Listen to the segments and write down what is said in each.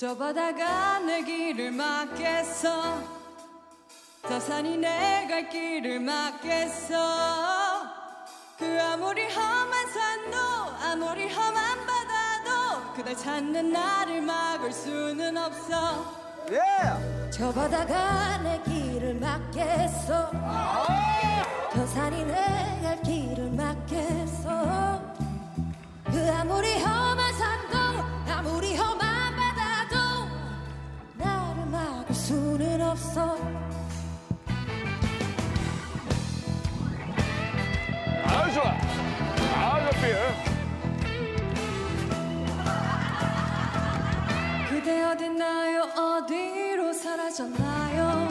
저 바다가 내 길을 막겠어. 저 산이 내 갈 길을 막겠어. 그 아무리 험한 산도 아무리 험한 바다도 그댈 찾는 나를 막을 수는 없어. 저 바다가 내 길을 막겠어. 저 산이 내 갈 길을 막겠어. 그 아무리 험한 산도 아무리 험한 바다도 나를 막을 수는 없어. 아주 좋아. 아주 좋아. 그대 어딨나요? 어디로 사라졌나요?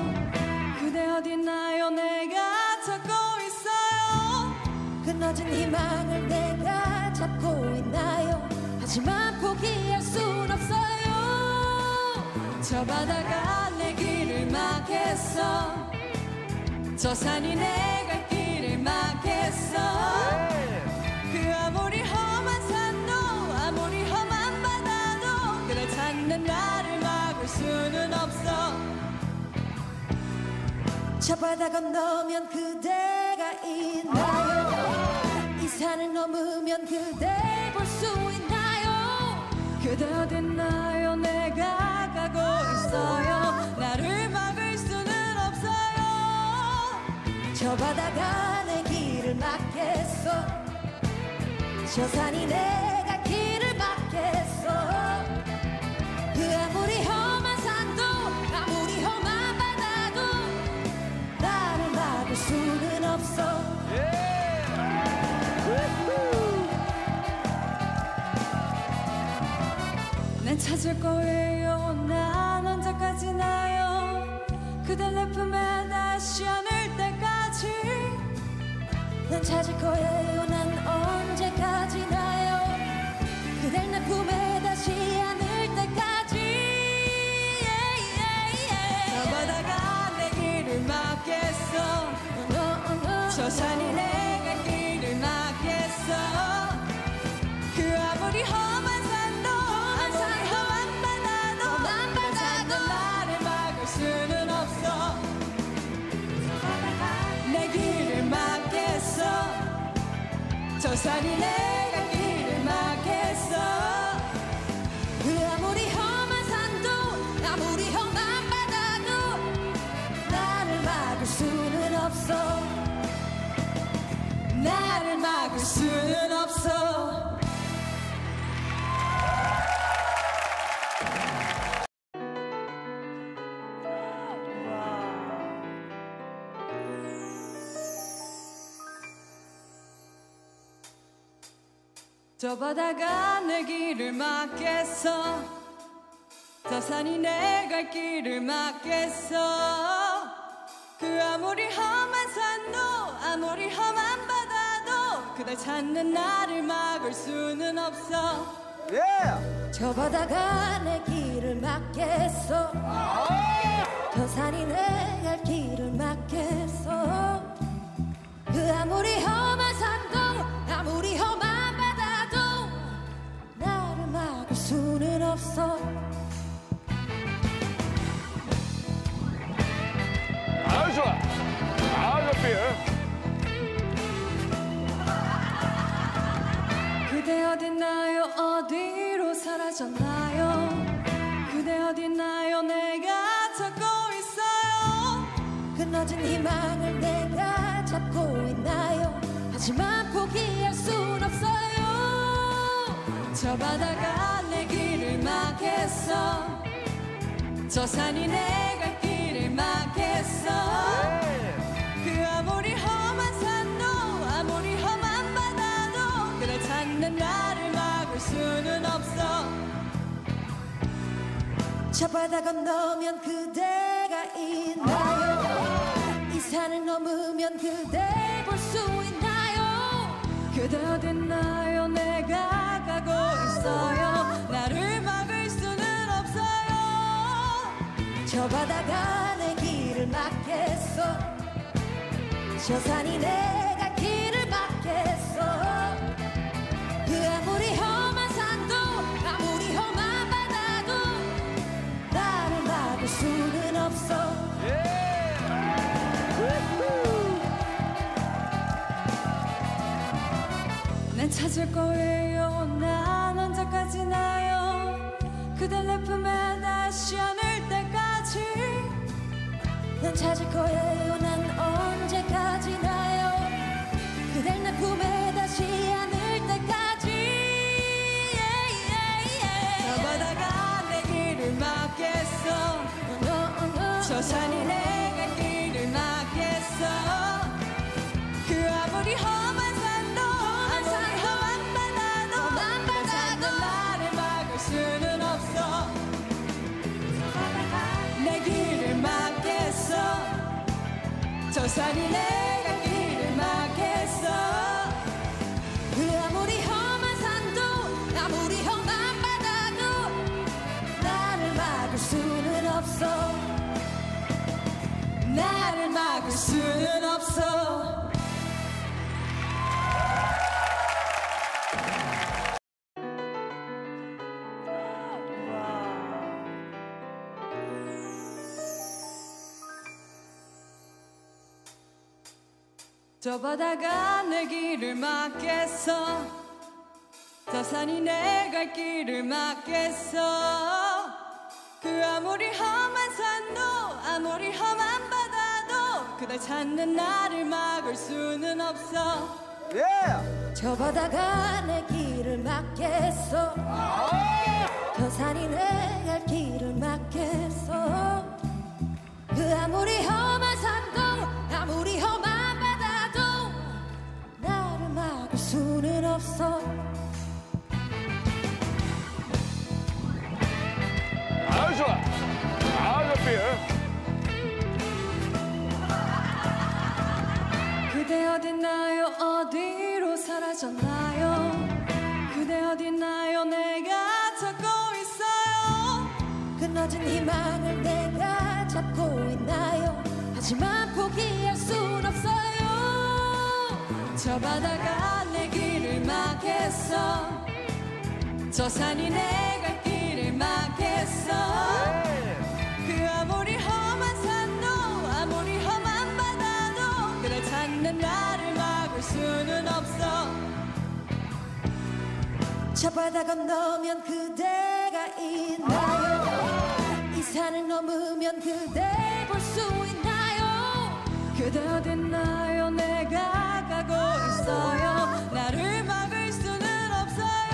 그대 어딨나요? 내가 찾고 있어요. 끊어진 희망을 내가 잡고 있나요? 하지만 포기할 순 없어요. 저 바다가 내 길을 막겠어. 저 산이 내 갈 길을 막겠어. 그 아무리 험한 산도 아무리 험한 바다도 그댈 찾는 나를 막을 수는 없어. 저 바다 건너면 그대가 있나요? 이 산을 넘으면 그대 볼 수 있나요? 그대 어딨나요? 내가 가고 있어요. 나를 막을 수는 없어요. 저 바다가 내 길을 막겠어. 저 산이 내 갈 길을 막겠어. 그 아무리 험한 산도 아무리 험한 바다도 나를 막을 수는 없어. 난 찾을 거예요. 난 언제까지나요? 그댈 내 품에 다시 안을 때까지. 난 찾을 거예요. 난 언제까지나요? 그댈 내 품에 다시 안을 때까지. 저 바다가 내 길을 막겠어. 저 산이 내 갈 길을 막겠어. 그 아무리 험한 산도 아무리 험한 바다도 그댈 찾는 나를 막을 수는 없어. 내 길을 막겠어. 저 산이 내 갈 길을 막겠어. 그 아무리 험한 산도 아무리 험한 바다도 나를 막을 수는 없어. 나를 막을 수는 없어. 저 바다가 내 길을 막겠어. 저 산이 내 갈 길을 막겠어. 그 아무리 험한 산도 아무리 험한 바다도 그댈 찾는 나를 막을 수는 없어. 저 바다가 내 길을 막겠어. 저 산이 내 갈 길을 막겠어. 그 아무리 험한 산도 아무리 험한 바다도 나를 막을 수는 없어. 아주 좋아. 아주 좋아. 그대 어딨나요? 어디로 사라졌나요? 그대 어딨나요? 내가 찾고 있어요. 끊어진 희망을 내가 잡고 있나요? 하지만 포기할 순 없어요. 저 바다가 내 길을 막겠어. 저 산이 내 갈 길을 막겠어. 그 아무리 험한 산도 아무리 험한 바다도 그댈 찾는 나를 막을 수는 없어. 저 바다 건너면 그대가 있나요? 이 산을 넘으면 그대 볼 수 있나요? 그대 어딨나요? 내가 가고 있어요. 나를 막을 수는 없어요. 저 바다가 내 길을 막겠어. 저 산이 내 갈 길을 막겠어. 그 아무리 험한 산도 아무리 험한 바다도 찾을 거예요. 난 언제까지나요? 그댈 내 품에 다시 안을 때까지. 난 찾을 거예요. 난 언제까지나요? 그댈 내 품에 다시 안을 때까지. 저 바다가 내 길을 막겠어. 저 산이 내 갈 길을 막겠어. 그 아무리 험한 산도 아무리 험한 바다도 그 찾는 나를 막을 수는 없어. 내 길을 막겠어. 저 산이 내 갈 길을 막겠어. 그 아무리 험한 산도 아무리 험한 바다도 나를 막을 수는 없어. 나를 막을 수는 없어. 저 바다가 내 길을 막겠어. 저 산이 내 갈 길을 막겠어. 그 아무리 험한 산도 아무리 험한 바다도 그댈 찾는 나를 막을 수는 없어. 저 바다가 내 길을 막겠어. 저 산이 내 갈 길을 막겠어. 그 아무리 험한 산도 아무리 험한 바다도 나를 막을 수는 없어. 아주 좋아. 아주 좋아. 그대 어딨나요? 어디로 사라졌나요? 그대 어딨나요? 내가 찾고 있어요. 끊어진 희망을 내가 잡고 있나요? 하지만 포기할 순 없어요. 저 바다가 내 길을 막겠어. 저 산이 내 갈 길을 막겠어. 그 아무리 험한 산도 아무리 험한 바다도 그댈 찾는 나를 막을 수는 없어. 저 바다 건너면 그대가 있나요? 이 산을 넘으면 그댈 볼 수 있나요? 그대 어딨나요? 내가 가고 있어요. 나를 막을 수는 없어요.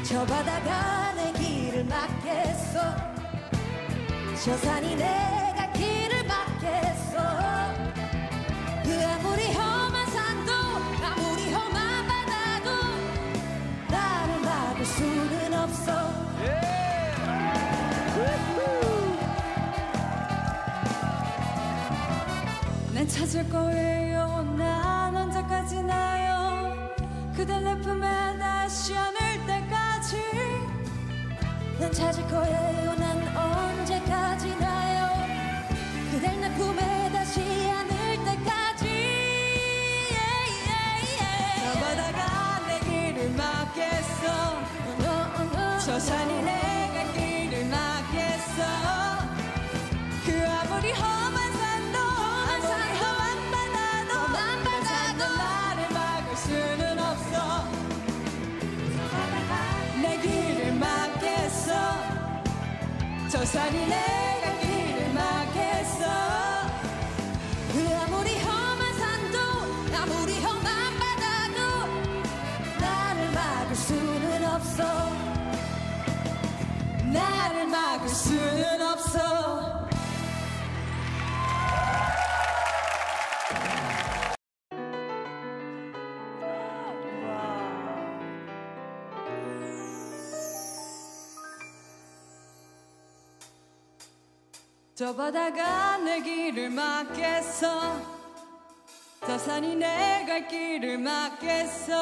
저 바다가 내 길을 막겠어. 저 산이 내 갈 길을 막겠어. 그 아무리 험한 산도 아무리 험한 바다도 나를 막을 수는 없어. 난 찾을 거예요. 난 언제까지나요? 그댈 내 품에 다시 안을 때까지. 난 찾을 거예요. 난 언제까지나요? 그댈 내 품에 다시 안을 때까지. 저 바다가 내 길을 막겠어. 저 산이 내 갈 길을 막겠어. 그 아무리 험한 산도 아무리 험한 바다도 그 찾는 나를 막을 수는 없어. 내 길을 막겠어. 저 산이 내 갈 길을 막겠어. 그 아무리 험한 산도 아무리 험한 바다도 나를 막을 수는 없어. 나를 막을 수는 없어. 저 바다가 내 길을 막겠어. 저 산이 내 갈 길을 막겠어.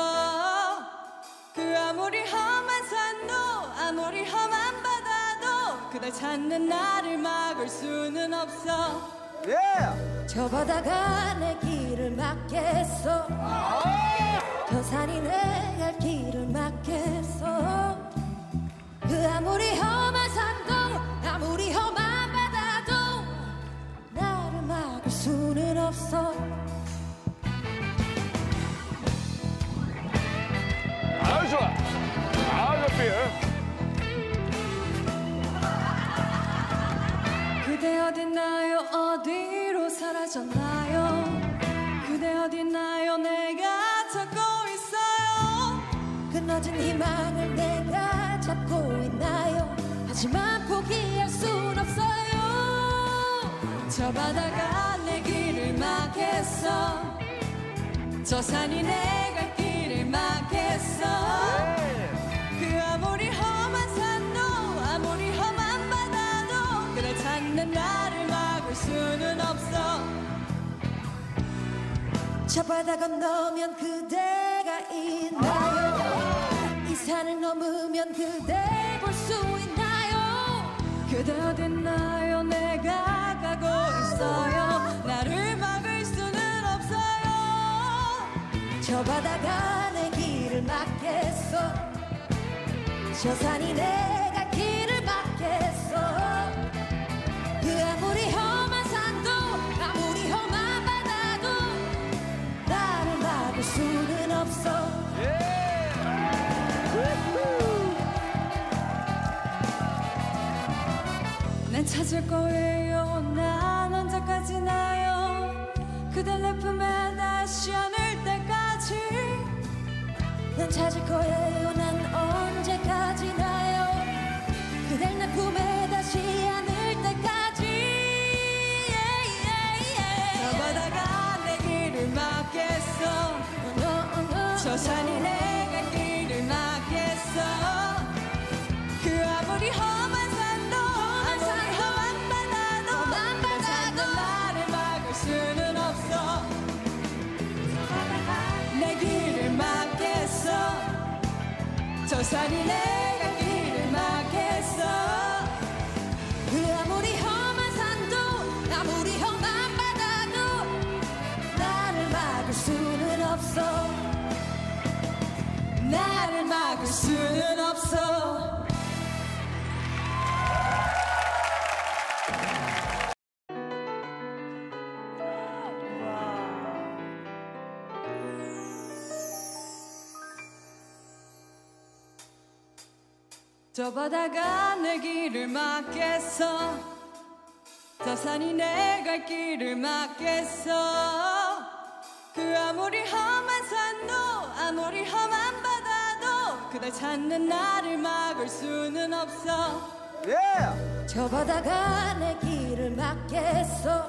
그 아무리 험한 산도 아무리 험한 바다도 그댈 찾는 나를 막을 수는 없어. 저 바다가 내 길을 막겠어. 저 산이 내 갈 길을 막겠어. 그 아무리 험한 산도 아무리 험한 바다도 나를 막을 수는 없어. 그대 어딨나요 어디로 사라졌나요 그대 어딨나요 내가 찾고 있어요 끊어진 희망을 내가 잡고 있나요 하지만 포기할 순 없어요 저 바다가 내 길을 막겠어 저 산이 내 갈 길을 막겠어 그 아무리 험한 산도 아무리 험한 바다도 그댈 찾는 나를 막을 수는 없어 저 바다 건너면 그대가 있나요 이 산을 넘으면 그댈 볼 수 있나요 그대 어딨나요 내가 가고 있어요 나를 막을 수는 없어요 저 바다가 내 길을 막겠어 저 산이 내 갈 길을 막겠어 그 아무리 험한 산도 아무리 험한 바다도 나를 막을 수는 없어 난 찾을 거예요 난 언제까지 나요 그댈 내 품에 다시 안을 때까지 난 찾을 거예요 난 언제까지 나요 그댈 내 품에 다시 안을 때까지 저 바다가 내 길을 막겠어 저 산이 내 갈 길을 막겠어 그 아무리 험한 산도 아무리 험한 바다도 그 찾는 나를 막을 수는 없어 내 길을 막겠어 저 산이 내 갈 길을 막겠어 그 아무리 험한 산도 아무리 험한 바다도 나를 막을 수는 없어 나를 막을 수는 없어 저 바다가 내 길을 막겠어 저 산이 내 갈 길을 막겠어 그 아무리 험한 산도 아무리 험한 바다도 그댈 찾는 나를 막을 수는 없어 저 바다가 내 길을 막겠어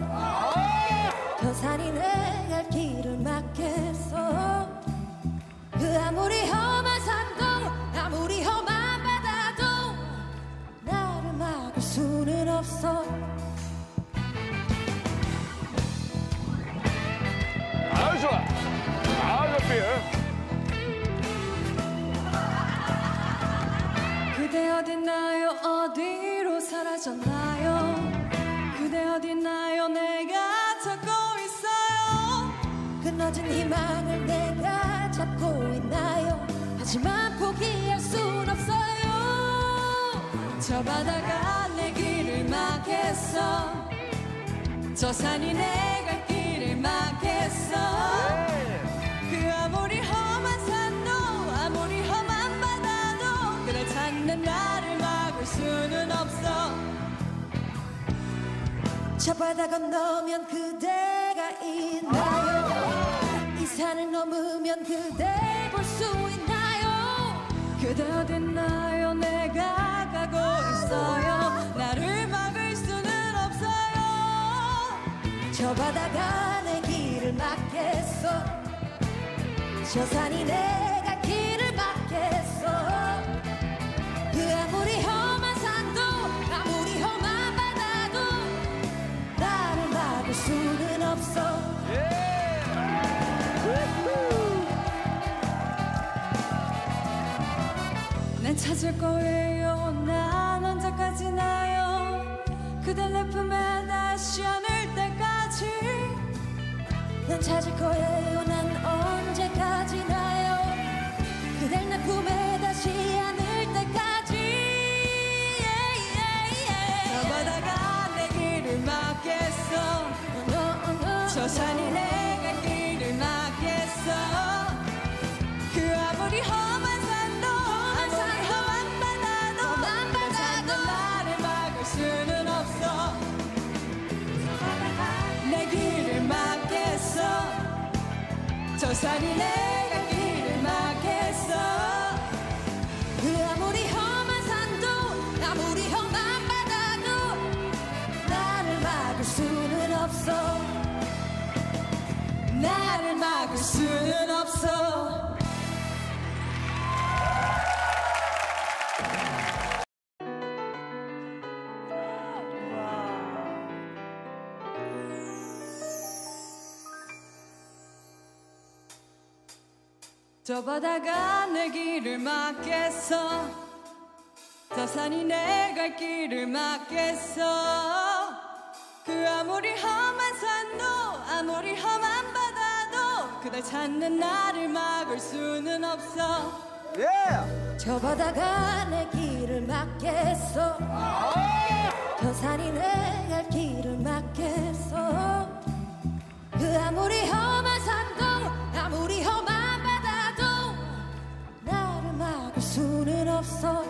저 산이 내 갈 길을 막겠어 그 아무리 험한 산도 아무리 험한 바다도 나를 막을 수는 없어 아주 좋아. 아주 좋아. 그대 어딨나요 어디로 사라졌나요 그대 어딨나요 내가 찾고 있어요 끊어진 희망을 내가 잡고 있나요 하지만 포기할 순 없어요 저 바다가 내 길을 막겠어 저 산이 내 갈 길을 막겠어 그 아무리 험한 산도 아무리 험한 바다도 그댈 찾는 나를 막을 수는 없어 저 바다 건너면 그대가 있나요 이 산을 넘으면 그댈 볼 수 있나요 그대 어딨나요 내가 가고 있어요 나를 막을 수는 없어요 저 바다가 내 길을 막겠어 저 산이 내 갈 길을 막겠어 그 아무리 험한 산도 아무리 험한 바다도 나를 막을 수는 없어 난 찾을 거예요 난 언제까지 나요 그댈 내 품에 다시 안을 때까지 난 찾을 거예요 난 언제까지 나요 그댈 내 품에 다시 안을 때까지 저 바다가 내 길을 막겠어 저 산이 내 갈 길을 막겠어 그 아무리 험한 산도 아무리 험한 바다도 그 찾는 나를 막을 수는 없어 저 산이 내 갈 길을 막겠어. 그 아무리 험한 산도 아무리 험한 바다도 나를 막을 수는 없어. 나를 막을 수는 없어. 저 바다가 내 길을 막겠어. 저 산이 내 갈 길을 막겠어. 그 아무리 험한 산도 아무리 험한 바다도 그댈 찾는 나를 막을 수는 없어. 저 바다가 내 길을 막겠어. 저 산이 내 갈 길을 막겠어. 그 아무리 험한 산도 아무리 험한 바다도 나를 막을 수는 없어.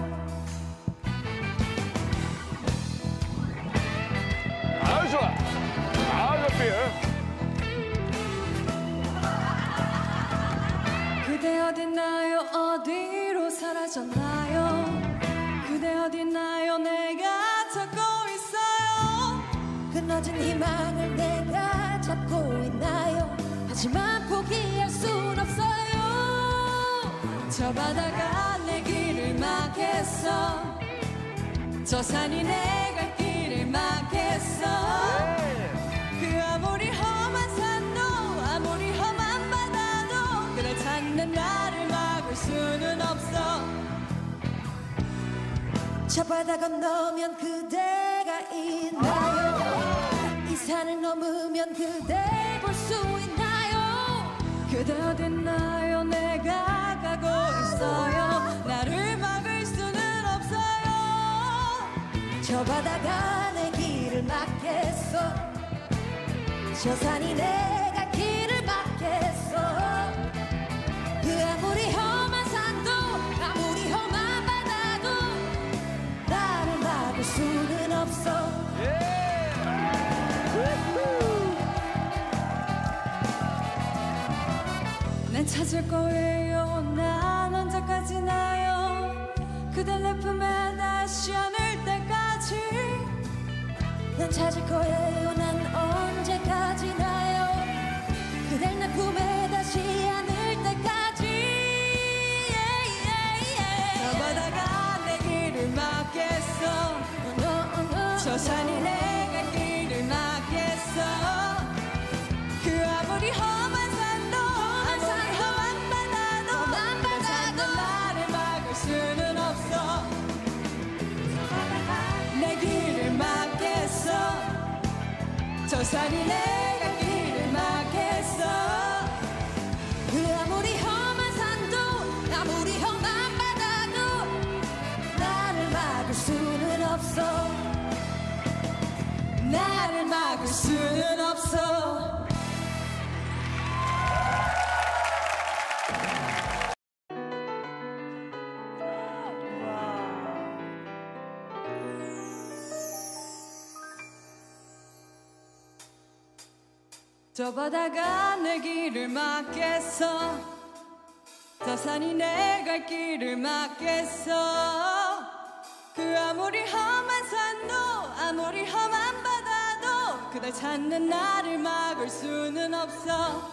아유 좋아. 아유 좋비요. 그대 어딨나요? 어디로 사라졌나요? 그대 어딨나요? 내가 찾고 있어요. 끊어진 희망을 내가 잡고 있나요? 하지만 포기할 순 없어요. 저 바다가 내 길을 막겠어. 저 산이 내 갈 길을 막겠어. 그 아무리 험한 산도 아무리 험한 바다도 그댈 찾는 나를 막을 수는 없어. 저 바다 건너면 그대가 있나요? 이 산을 넘으면 그댈 볼 수 있나요? 그대 어딨나요? 내가 가고 있어요. 나를 막을 수는 없어요. 저 바다가 내 길을 막겠어. 저 산이 내 갈 길을 막겠어. 그 아무리 험한 산도 아무리 험한 바다도 나를 막을 수는 없어. 난 찾을 거예요. 난 언제까지 나요? 그댈 내 품에 다시 안을 때까지. 난 찾을 거예요. 난 언제까지 나요? 그댈 내 품에 다시 안을 때까지. 저 바다가 내 길을 막겠어. 저 산이 내 갈 길을 막겠어. 그 아무리 험한 산도 아무리 험한 바다도 그댈 찾는 나를 막을 수는 없어. 내 길을 막겠어. 저 산이 내 갈 길을 막겠어. 그 아무리 험한 산도 아무리 험한 바다도 나를 막을 수는 없어. 나를 막을 수는 없어. 저 바다가 내 길을 막겠어. 저 산이 내 갈 길을 막겠어. 그 아무리 험한 산도 아무리 험한 바다도 그댈 찾는 나를 막을 수는 없어.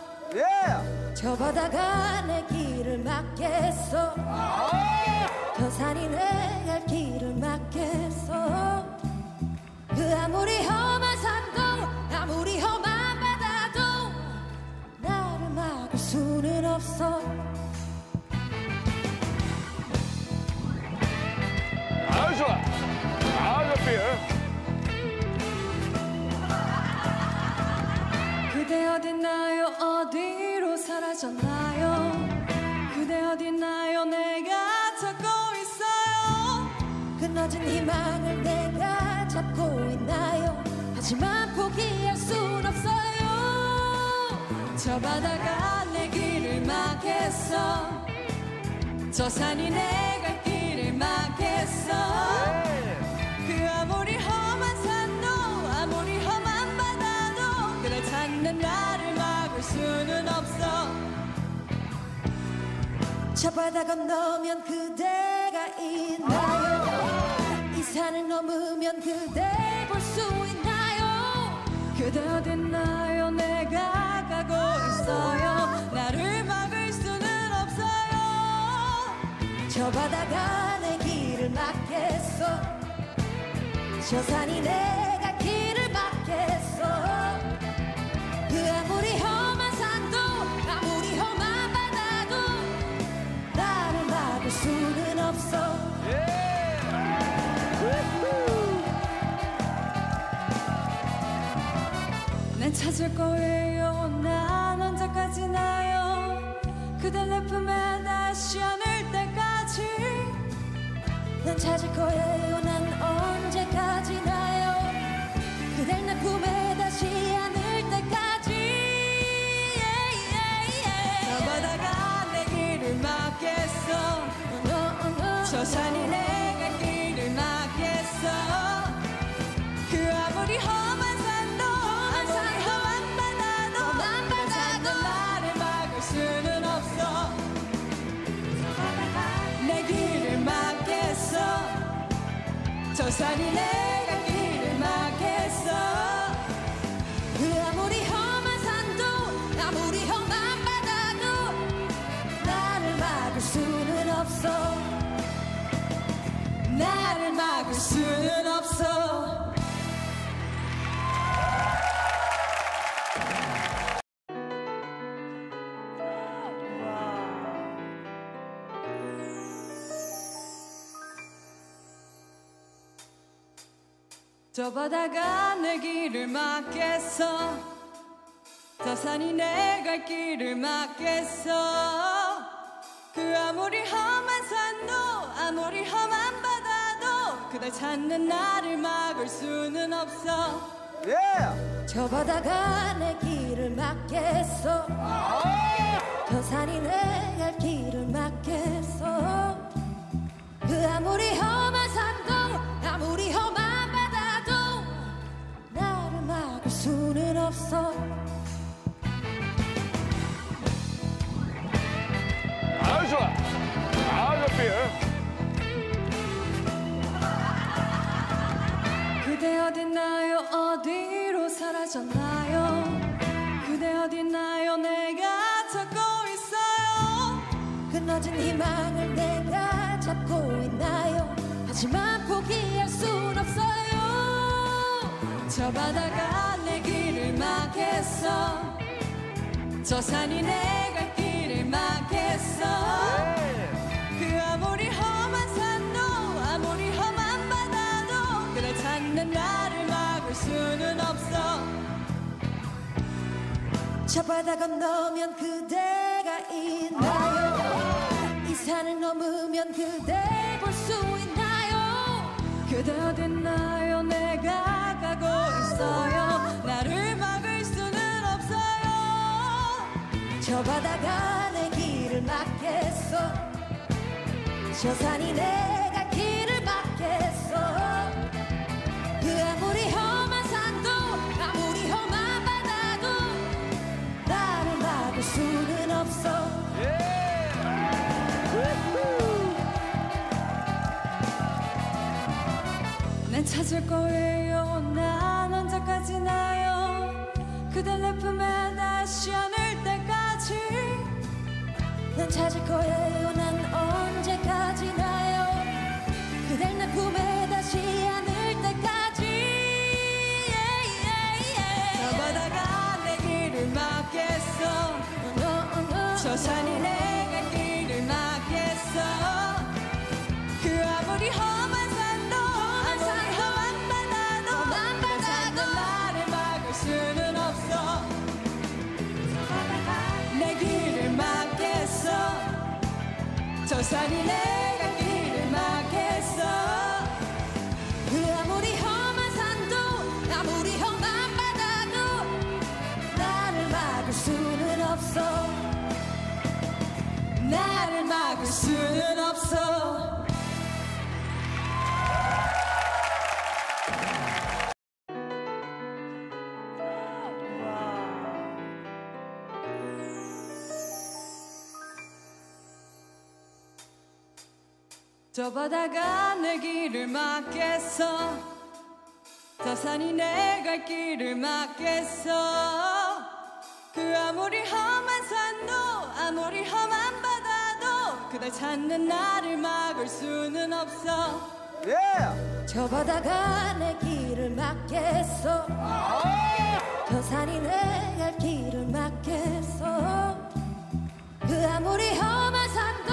저 바다가 내 길을 막겠어. 저 산이 내 갈 길을 막겠어. 그 아무리 험한 산도 아무리 험한 바다도 나를 막을 수는 없어. 아유 좋아. 아유 좋비요. 그대 어딨나요? 어디로 사라졌나요? 그대 어딨나요? 내가 찾고 있어요. 끊어진 희망을 내가 잡고 있나요? 하지만 포기할 순 없어요. 저 바다가 내 길을 막겠어. 저 산이 내 갈 길을 막겠어. 그 아무리 험한 산도 아무리 험한 바다도 그댈 찾는 나를 막을 수는 없어. 저 바다 건너면 그대가 있나요? 이 산을 넘으면 그댈 볼 수 있나요? 그대 어딨나요? 내가 가고 있어요. 나를 막을 수는 없어요. 저 바다가 내 길을 막겠어. 저 산이 내가 길을 막겠어. 그 아무리 험한 산도 아무리 험한 바다도 나를 막을 수는 없어. 난 찾을 거예요. 난 언제까지 나요? 그댈 내 품에 다시 안을 때까지. 난 찾을 거예요. 난 언제까지 나요? 그댈 내 품에 다시 안을 때까지. 저 바다가 내 길을 막겠어. 저 산이 내가 길을 막겠어. 그 아무리 험한 산도 아무리 험한 바다도 나를 막을 수는 없어. 내 길을 막겠어. 저 산이 내가 길을 막겠어. 그 아무리 험한 산도 아무리 험한 바다도 나를 막을 수는 없어. 나를 막을 수는 없어. 저 바다가 내 길을 막겠어. 저 산이 내 갈 길을 막겠어. 그 아무리 험한 산도 아무리 험한 바다도 그댈 찾는 나를 막을 수는 없어. 저 바다가 내 길을 막겠어. 저 산이 내 갈 길을 막겠어. 그 아무리 험한 산도 아무리 험한 바다도 나를 막을 수는 없어. 아주 좋아. 아주 삐. 그대 어딨나요? 어디로 사라졌나요? 그대 어딨나요? 내가 찾고 있어요. 끊어진 희망을 내가 잡고 있나요? 하지만 포기할 순 없어요. 저 바다가 내 길을 막겠어. 저 산이 내 갈 길을 막겠어. 그 아무리 험한 산도 아무리 험한 바다도 그댈 찾는 나를 막을 수는 없어. 저 바다 건너면 그대가 있나요? 이 산을 넘으면 그댈 볼 수 있나요? 그대 어딨나요? 내가 가고 있어요. 나를 막을 수는 없어요. 저 바다가 내 길을 막겠어. 저 산이 내가 길을 막겠어. 그 아무리 험한 산도 아무리 험한 바다도 나를 막을 수는 없어. 난 찾을 거예요. 난 언제까지 나요? 그댈 내 품에 다시 안을 때까지. 난 찾을 거예요. 난 언제까지 나요? 그댈 내 품에 다시 안을 때까지. 저 바다가 내 길을 막겠어. 저 산이 내 갈 길을 막겠어. 그 아무리 험한 산도 아무리 험한 바다도 널 찾는 나를 막을 수는 없어. 내 길을 막겠어. 저 산이 내 갈 길을 막겠어. 그 아무리 험한 산도 아무리 험한 바다도 나를 막을 수는 없어. 나를 막을 수는 없어. 저 바다가 내 길을 막겠어. 저 산이 내 갈 길을 막겠어. 그 아무리 험한 산도 아무리 험한 바다도 그댈 찾는 나를 막을 수는 없어. 저 바다가 내 길을 막겠어. 저 산이 내 갈 길을 막겠어. 그 아무리 험한 산도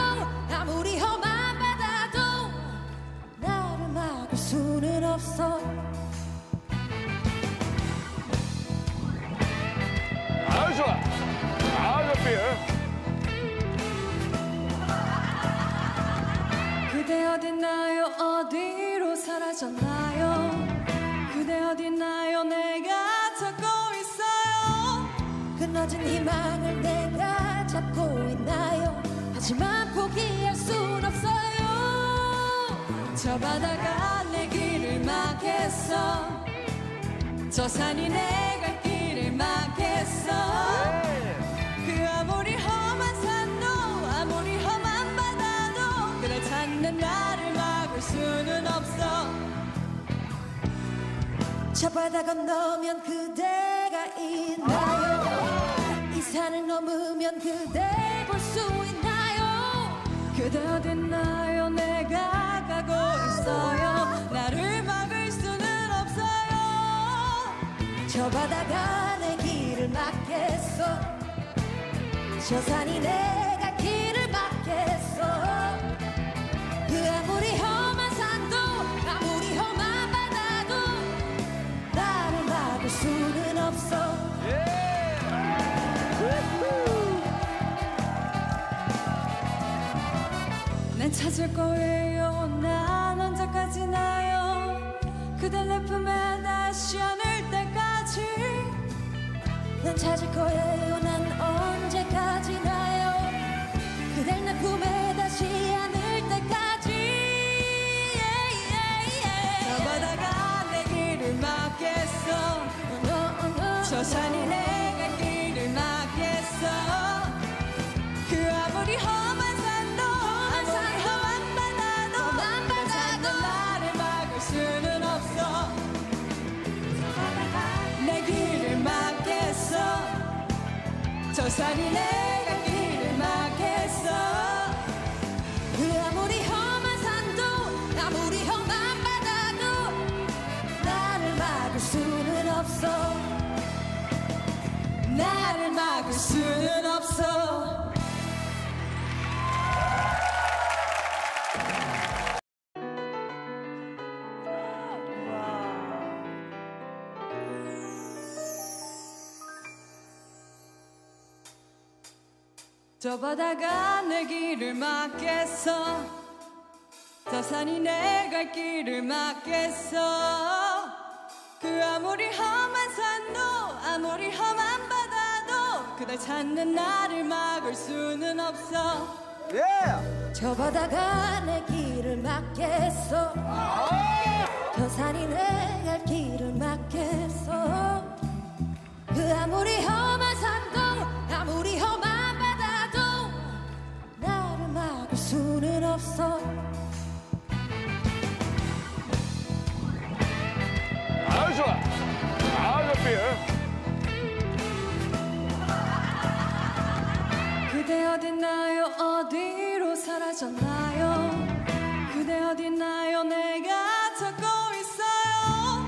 아무리 험한 바다도 나를 막을 수는 없어. 아주 좋아. 아주 삐. 그대 어딨나요? 어디로 사라졌나요? 그대 어딨나요? 내가 찾고 있어요. 끊어진 희망을 내가 잡고 있나요? 하지만 포기할 순 없어요. 저 바다가 내 길을 막겠어. 저 산이 내 갈 길을 막겠어. 그 아무리 험한 산도 아무리 험한 바다도 그댈 찾는 나를 막을 수는 없어. 저 바다 건너면 그대가 있나요? 이 산을 넘으면 그대 볼 수 있나요? 그대 어딨나요? 내가 가고 있어요. 나를 막을 수는 없어요. 저 바다가 내 길을 막겠어. 저 산이 내 갈 길을 막겠어. 그 아무리 험한 산도 아무리 험한 바다도 나를 막을 수는 없어. 난 찾을 거예요. 난 언제까지 나요? 그댈 내 품에 다시 안을 때까지. 난 찾을 거예요. 난 언제까지 나요? 그댈 내 품에 다시 안을 때까지. 저 바다가 내 길을 막겠어. 저 산이 내 갈 길을 막겠어. 그 아무리 험한 산도 아무리 험한 바다도 그댈 찾는 나를 막을 수는 없어. 내 길을 막겠어. 저 산이 내 갈 길을 막겠어. 그 아무리 험한 산도 아무리 험한 바다도 나를 막을 수는 없어. 나를 막을 수는 없어. 저 바다가 내 길을 막겠어. 저 산이 내 갈 길을 막겠어. 그 아무리 험한 산도 아무리 험한 바다도 그댈 찾는 나를 막을 수는 없어. 저 바다가 내 길을 막겠어. 저 산이 내 갈 길을 막겠어. 그 아무리 험한 산도 아무리 험한 바다도 나를 막을 수는 없어. 아주 좋아. 아주 삐. 그대 어딨나요? 어디로 사라졌나요? 그대 어딨나요? 내가 찾고 있어요.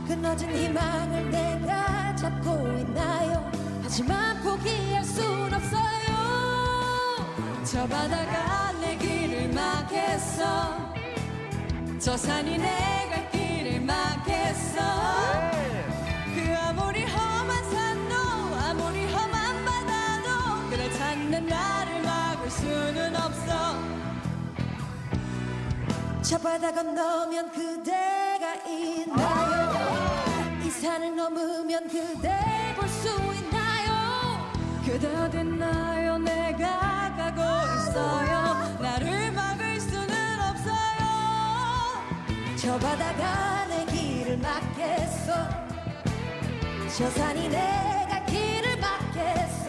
끊어진 희망을 내가 잡고 있나요? 하지만 포기할 순 없어요. 저 바다가 내 길을 막겠어. 저 산이 내 갈 길을 막겠어. 그 아무리 험한 산도 아무리 험한 바다도 그댈 찾는 나를 막을 수는 없어. 저 바다 건너면 그대가 있나요? 이 산을 넘으면 그대 볼 수 있나요? 그대 어딨나요? 내가 가고 있어요. 나를 막을 수는 없어요. 저 바다가 내 길을 막겠어. 저 산이 내 갈 길을 막겠어.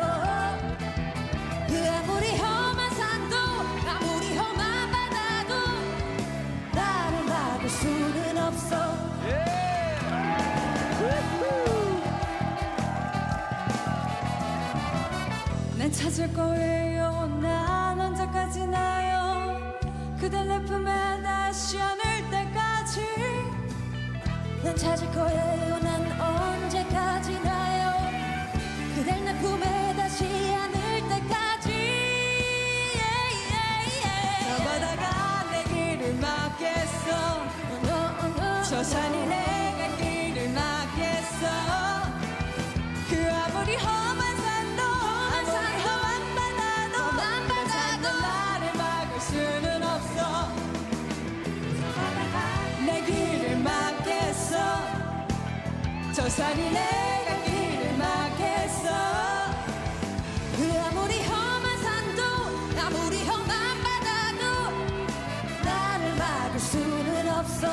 그 아무리 험한 산도 아무리 험한 바다도 날 찾을 거예요. 난 언제까지나요? 그댈 내 품에 다시 안을 때까지. 난 찾을 거예요. 난 언제까지나요? 그댈 내 품에 다시 안을 때까지. 저 바다가 내 길을 막겠어. 저 산이 내가 길을 막겠어. 그 아무리 험한 산도 아무리 험한 바다도 나를 막을 수는 없어. 내 길을 막겠어. 저 산이 내가 길을 막겠어. 그 아무리 험한 산도 아무리 험한 바다도 나를 막을 수는 없어.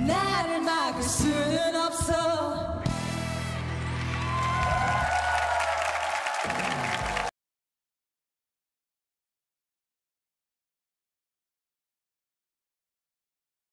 나를 막을 수는 없어.